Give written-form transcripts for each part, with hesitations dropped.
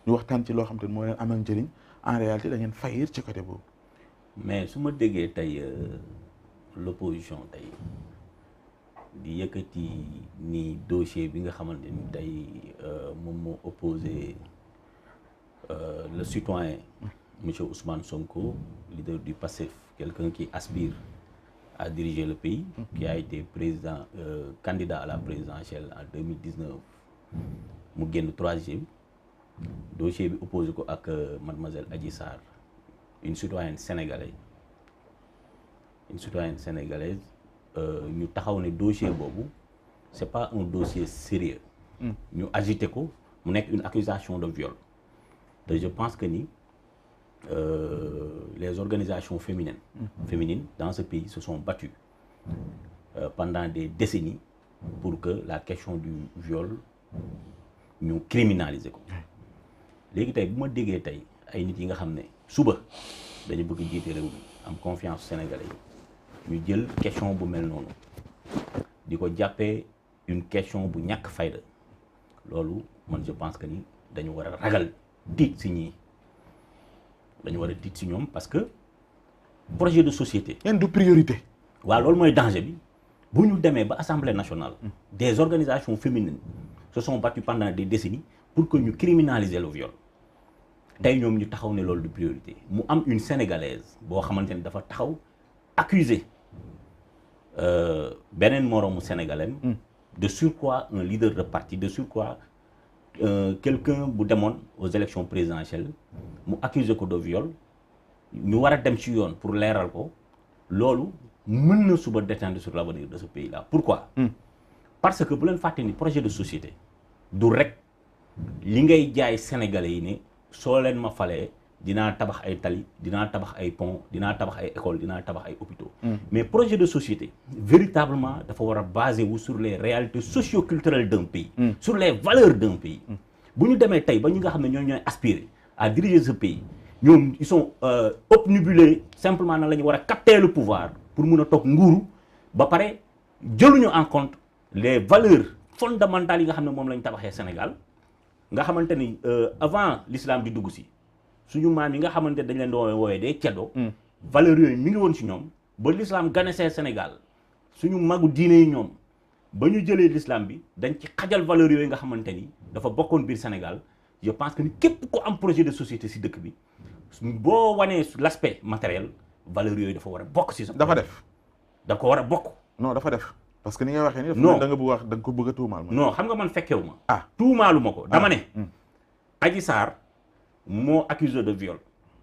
ñu waxtaan ci loo xam te ne moo leen amal njëriñ en réalité da ngeen faillir ci côté boobu. mais su ma déggee tey l'opposition tey di yëkkati ni dossier bi nga xamante ni tey moom moo opposé le citoyen monsieur Ousmane Sonko, leader du PASTEF, quelqu'un qui aspire à diriger le pays, qui a été candidat à la présidentielle en 2019, mu génn 3e dossier bi opposé ko ak mademoiselle Adji Sarr, une citoyenne sénégalaise ñu taxaw ne dossier boobu c'est pas un dossier sérieux ñu agité ko mu nekk une accusation de viol. te je pense que ni les organisations féminines dans ce pays se sont battues pendant des décennies pour que la question du viol ñu criminaliser ko. léegi tey bu ma déggee tey ay nit yi nga xam ne suba dañu bëgg jiite réew mi am confiance sénégalais yi ñu jël question bu mel noonu di ko jàppee une question bu ñàkk fayda, loolu man je pense que ni dañu war a ragal tiit si ñii, dañu war a tiit si ñoom parce que projet de société. yan du priorité. waaw loolu mooy danger bi bu ñu demee ba assemblée nationale. des organisations féminines se sont battues pendant des décennies pour que ñu criminaliser le viol. tey ñoom ñu taxaw ne loolu du priorité mu am une sénégalaise boo xamante ne dafa taxaw accuser beneen moroomu sénégalais de surcroît un leader de parti, de surcroît quelqu'un bu demoon aux élections présidentielles mu accuser ko de viol ñu war a dem ci yoon pour leeral ko loolu mën na suba déteindre sur l'avenir de ce pays là. Pourquoi? Parce que bu leen fàtte ni projet de société du rek li ngay jaay sénégalais yi ne soo leen ma falee dinaa tabax ay tali, dinaa tabax ay pont, dinaa tabax ay école, dinaa tabax ay hôpitaux. Mais projet de société véritablement dafa war a baser wu sur les réalités socio-culturelles d'un pays, sur les valeurs d'un pays. bu ñu demee tey ba ñi nga xam ne ñooy aspirer à diriger ce pays ñoom ils sont obnubilés simplement na la ñu war a capter le pouvoir pour mun a toog nguuru ba pare jëluñu en compte les valeurs fondamentales yi nga xam ne moom la ñu tabaxee Sénégal nga xamante ni avant l'islam di dugg si suñu maam yi nga xamante dañ leen doon wooyee des ceddo valeurs yooyu mi ngi woon ci ñoom ba l'islam ganesee Sénégal suñu magu diine yi ñoom ba ñu jëlee l'islam bi dañ ci xajal valeurs yooyu nga xamante ni dafa bokkoon biir Sénégal. Je pense que képp ko am projet de société si dëkk bi boo wanee l'aspect matériel valeurs yooyu dafa war a bokk si sa. dafa def. da ko war a bokk. non dafa def parce que ni nga waxee nii. non da nga bëgg wax da nga ko bëgg a tuumaal. non xam nga man fekkewu ma. ah tuumaalu ma ko dama ne. Adji Sarr moo accusé de viol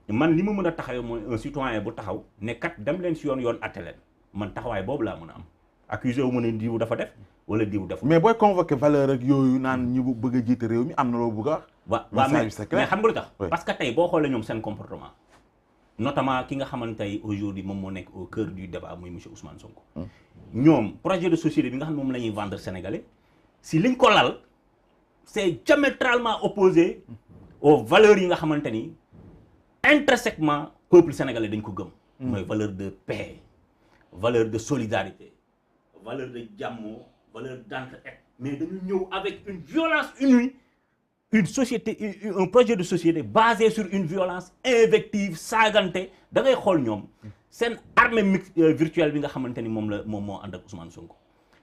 man li ma mën a taxawee mooy un citoyen bu taxaw ne kat dem leen si yoon atte leen man taxawaay boobu laa mën a am accusé wu ma ne diw dafa def wala diw def. mais booy convoqué valeur ak yooyu naan ñu bëgg a jiite réew mi am na loo bëgg a wax. waaw mais xam nga lu tax parce que tey boo xoolee ñoom seen comportement notamment ki nga xamante tey aujourd'hui moom moo nekk au cœur du débat muy monsieur Ousmane Sonko. ñoom projet de société bi nga xam ne moom la ñuy vendre sénégalais si liñ ko lal c'est diamétralement opposé aux valeurs yi nga xamante ni intrinsèquement peuple sénégalais dañ ko gëm. mooy valeur de paix, valeur de solidarité, valeur de jàmmoo, valeur d'entraide, mais dañu ñëw avec une violence inouïe. Une société, un projet de société basé sur une violence invective, saagante da ngay xool ñoom seen armée virtuelle bi nga xamante ni moom moo ànd ak Ousmane Sonko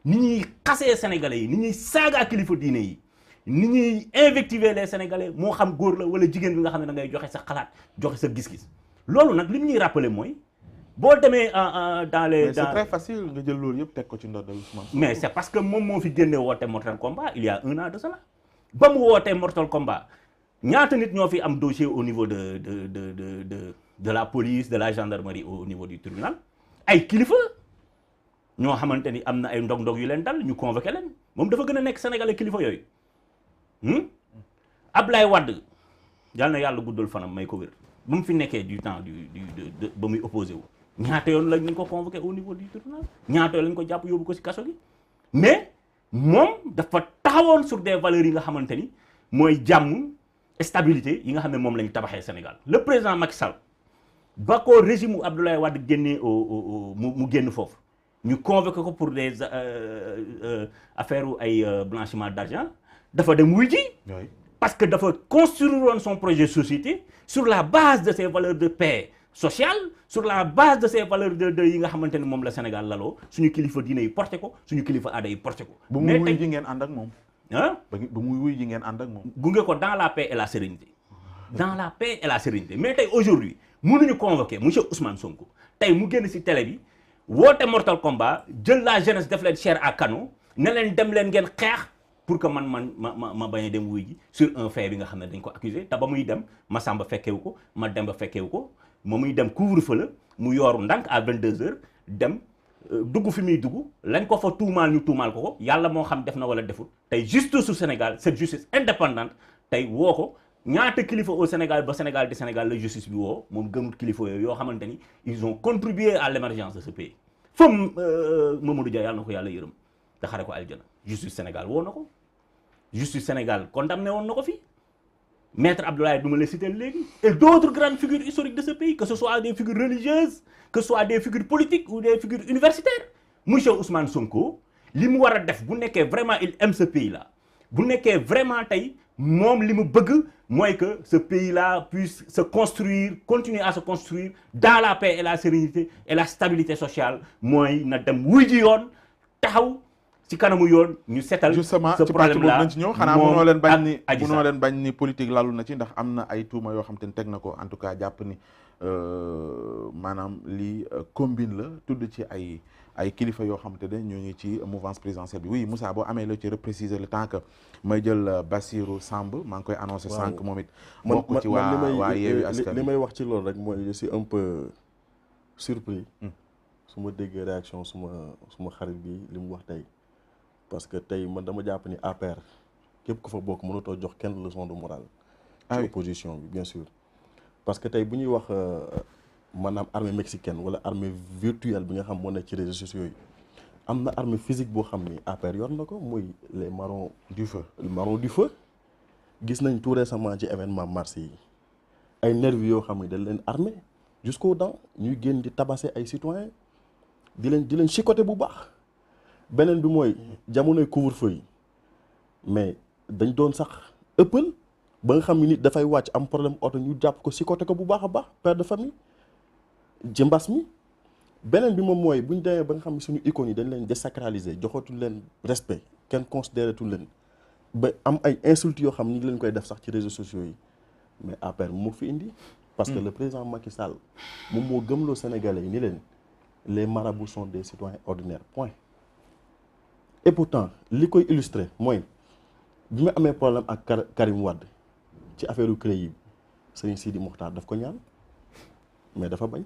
ni ñuy xasee sénégalais yi ni ñuy saaga kilifa diine yi ni ñuy invectiver les sénégalais moo xam góor la wala jigéen bi nga xam ne da ngay joxe sa xalaat joxe sa gis-gis loolu nag li mu ñuy rappeler mooy boo demee dans les. mais c'est très facile nga jël loolu yëpp teg ko ci ndodd Ousmane Sonko. mais c'est parce que moom moo fi génne woote Mortal Kombat il y a 1 an de cela. ba mu wootee Mortal Kombat ñaata nit ñoo fi am dossier au niveau de la police de la gendarmerie au niveau du tribunal ay kilifa ñoo xamante ni am na ay ndog-ndog yu leen dal ñu convoqué leen moom dafa gën a nekk sénégalais kilifa yooyu. Ablaye Wade yal na yàlla guddal fanam may ko wér ba mu fi nekkee du temps ba muy opposé wu ñaata yoon lañ ñu ko convoqué au niveau du tribunal ñaata yoon lañ ko jàpp yóbbu ko ci kaso gi mais. moom dafa taxawoon sur des valeurs yi nga xamante ni mooy jàmm stabilité yi nga xam ne moom la ñu tabaxee Sénégal le président Macky Sall ba ko régime u Abdoulaye Wade génnee mu génn foofu ñu convoqué ko pour des affaires ay blanchiment d'argent dafa dem wuy ji parce que dafa construire son projet de société sur la base de ses valeurs de paix sociale, sur la base de ces valeurs de yi nga xamante ne moom la Sénégal laloo suñu kilifa diine yi porté ko suñu kilifa aada yi porté ko. ba muy wuy ji ngeen ànd ak moom. ah ba muy wuy ji ngeen ànd ak moom. gunge ko dans la paix et la sérénité. dans la paix et la sérénité mais tey aujourd'hui mënuñu convoquer monsieur Ousmane Sonko tey mu génn ci télé bi woote Mortal Kombat jël la jeunesse def leen chair à canon ne leen dem leen ngeen xeex pour que ma bañ a dem wuy ji sur un fait bi nga xam ne dañ ko accusé te ba muy dem ma Samba fekkewu ko ma Demba fekkewu ko ma muy dem couvre-feu la mu yooru ndànk à 22h dem dugg fi muy dugg lañ ko fa tuumaal ñu tuumaal ko yàlla moo xam def na wala defut tey justice su Sénégal cette justice indépendante tey woo ko ñaata kilifa au Sénégal ba Sénégal di Sénégal la justice bi woo moom gëmut kilifa yooyu yoo xamante ni ils ont contribué à l'émergence de ce pays fam Mamadou Dia yàlla na ko yàlla yërëm te xare ko aljana justice Sénégal woo na ko justice Sénégal condamné woon na ko fi Maître Abdoulaye Douma la cité léegi et d'autres grandes figures historiques de ce pays que ce soit des figures religieuses que ce soit des figures politiques ou des figures universitaires monsieur Ousmane Sonko li mu war a def bu nekkee vraiment il aime ce pays là bu nekkee vraiment tey moom li mu bëgg mooy que ce pays là puisse se construire continuer à se construire dans la paix et la sérénité et la stabilité sociale mooy na dem wuy ji yoon taxaw ci kanamu yoon ñu setal justement ce problème là nañ ci ñëw xanaa mënoo leen bañ ni politique lalu na ci ndax am na ay tuuma yoo xam te ne teg na ko en tout cas jàpp ni maanaam lii combine la tudd ci ay kilifa yoo xam te ne ñu ngi ci mouvance présidentielle bi oui Moussa boo amee la ci repréciser le temps que may jël Bassirou Samb maa ngi koy annoncé sànq moom it bokk ci waa Yewwi Askan Wi li may wax ci loolu rek mooy je suis un peu surpris su ma déggee réaction suma xarit bi li mu wax tey parce que tey man dama jàpp ni APR képp ku fa bokk mënatoo jox kenn leçon de morale ci opposition bi bien sûr parce que tey bu ñuy wax maanaam armée mexicaine wala armée virtuelle bi nga xam moo nekk ci réseaux sociaux yi am na armée physique boo xam ni APR yor na ko muy les marrons du feu gis nañ tout récemment ci événement mars yi ay nervis yoo xam ne dañ leen armé jusqu'aux dents ñuy génn di tabasser ay citoyens di leen chicoter bu baax beneen bi mooy jamonoy couvre-feu yi mais dañ doon sax ëppal ba nga xam ni nit dafay wàcc am problème oto ñu jàpp ko chicoter ko bu baax a baax père de famille ci mbas mi beneen bi moom mooy bu ñu demee ba nga xam ne suñu icônes yi dañ leen désacraliser joxatul leen respect kenn considératul leen ba am ay insultes yoo xam ni ñu leen koy def sax ci réseaux sociaux yi mais APR moo fi indi. parce que le président Macky Sall moom moo gëmloo Sénégalais yi ni leen les marabouts sont des citoyens ordinaires point. et pourtant li koy illustrer mooy bi ma amee problème ak Karim Wade ci affaire yu CREI yi Serigne Sidi Mokhtar daf ko ñaan mais dafa bañ.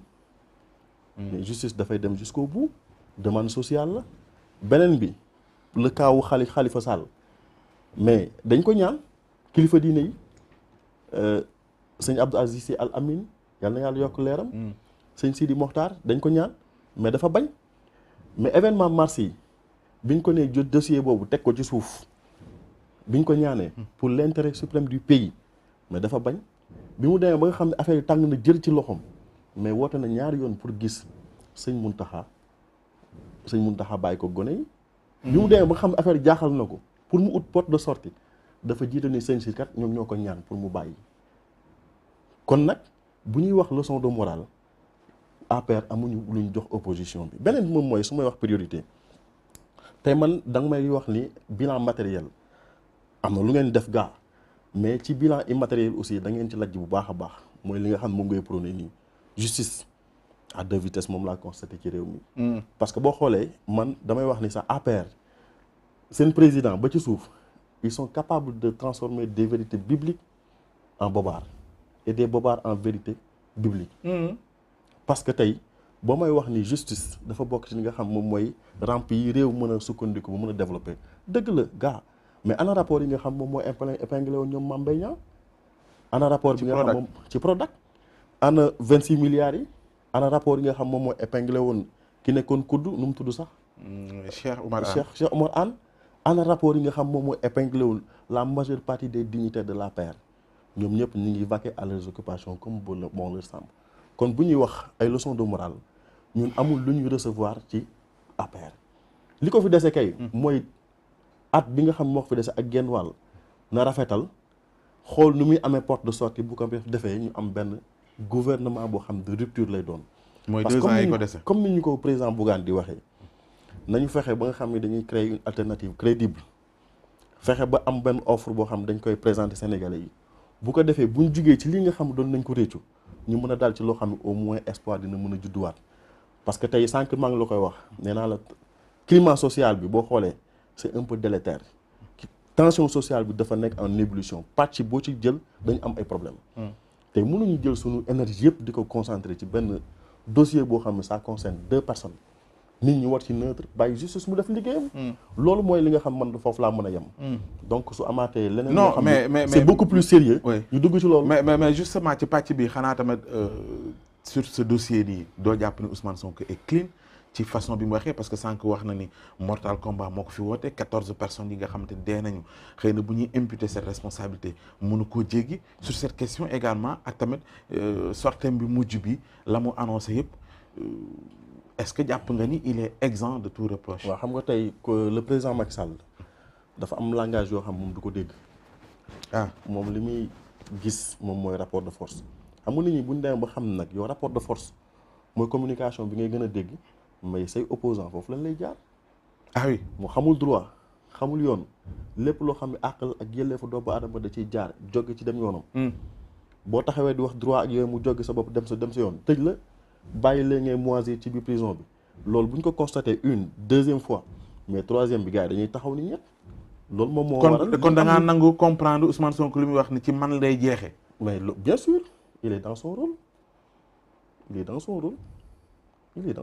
mais justice dafay dem jusqu'au bout demande sociale la. beneen bi le cas wu Khalifa Sall mais dañ ko ñaan kilifa diine yi sëñ Abdou Aziz Sy Al Amin yal na yàlla yokk leeram. sëñ Sidi Mokhtar dañ ko ñaan mais dafa bañ. mais événement mars yi biñ ko nee jot dossier boobu teg ko ci suuf biñ ko ñaanee pour l'intérêt suprême du pays mais dafa bañ bi mu demee ba nga xam ne affaire yi tàng na jël ci loxoom mais woote na ñaari yoon pour gis sëñ Mountakha bàyyi ko gone yi. bi mu demee ba nga xam ne affaire jaaxal na ko pour mu ut porte de sortie dafa jiite ni sëñ si kat ñoom ñoo ko ñaan pour mu bàyyi. kon nag bu ñuy wax leçon de morale APR amuñu luñ jox opposition bi beneen bi moom mooy su may wax priorité tey man danga may wax ni bilan matériel am na lu ngeen def gaa mais ci bilan immatériel aussi da ngeen ci lajj bu baax a baax mooy li nga xam ne moom ngay prôné nii justice à deux vitesses moom laa constaté ci réew mi. parce que boo xoolee man damay wax ni sax APR seen président ba ci suuf ils sont capables de transformer des vérités bibliques en bobards et des bobards en vérité biblique. parce que tey boo may wax ni justice dafa bokk ci li nga xam moom mooy rampe yi réew mën a sukkandiku ba mën a développer dëgg la gaa mais ana rapport yi nga xam moom mooy épinglé woon ñoom Mame Mbaye Niang ana rapport bi nga xam moom ci Prodac ana 26 milliards yi ana rapport yi nga xam moom mooy épinglé woon ki nekkoon kudd nu mu tudd sax Cheikh Oumar Anne ana rapport yi nga xam moom mooy épinglé woon la majeure partie des dignitaires de l'APR ñoom ñëpp ñu ngi vaquer à leurs occupations comme bon leur semble. kon bu ñuy wax ay leçons de morale ñun amul lu ñuy recevoir ci APR li ko fi dese kay mooy at bi nga xam moo ko fi dese ak genn wàll na rafetal xool nu muy amee porte de sortie bu ko defee ñu am benn gouvernement boo xam de rupture lay doon. mooy 2 ans yi ko dese comme ni ñu ko président Bougane di waxee nañu fexe ba nga xam ne dañuy créer une alternative crédible fexe ba am benn offre boo xam dañ koy présenter Sénégalais yi bu ko defee buñ jugee ci li nga xam doon nañ ko réccu ñu mën a daal ci loo xam ne au moins espoir dina mën a judduwaat parce que tey sànq maa ngi la koy wax nee naa la climat social bi boo xoolee c'est un peu délétère tension sociale bi dafa nekk en ébullition pàcc boo ci jël dañu am ay problèmes. tey mënuñu jël suñu énergie yëpp di ko concentrer ci benn dossier boo xam ne ça concerne 2 personnes nit ñi war ci neutre bàyyi justice mu def liggéeyam. loolu mooy li nga xam man foofu laa mën a yem. donc su amaatee leneen. non loo xam mais ne c'est beaucoup plus sérieux. ñu dugg ci loolu. mais justement ci pàcc bi xanaa tamit sur ce dossier nii doo jàpp ni Ousmane Sonko est clean ci façon bi mu waxee parce que sànq wax na ni Mortal Kombat moo ko fi woote 14 personnes yi nga xamante dee nañu xëy na bu ñuy imputer cette responsabilité mënu koo jéggi sur cette question également ak tamit sortem bi mujj bi la mu annoncé yëpp est-ce que jàpp nga ni il est exempt de tout reproche. waaw xam nga tey le président Macky Sall dafa am langage yoo xam moom du ko dégg. moom li muy gis moom mooy rapport de force xam nga nit ñi bu ñu demee ba xam ne nag yow rapport de force mooy communication bi ngay gën a dégg. mais say opposant foofu lañ lay jaar. oui mu xamul droit xamul yoon lépp loo xam ne àq ak yelleefu doomu aadama da ciy jaar jóge ci dem yoonam. boo taxawee di wax droit ak yooyu mu jóge sa bopp dem sa yoon tëj la bàyyi lee ngay moisir ci biir prison bi loolu bu ñu ko constaté une deuxième fois mais troisième bi gars yi dañuy taxaw ni ñett loolu moom moo waral kon da ngaa nangu comprendre Ousmane Sonko li muy wax ni ci man lay jeexee. mais bien sûr il est dans son rôle il est dans son rôle il est dans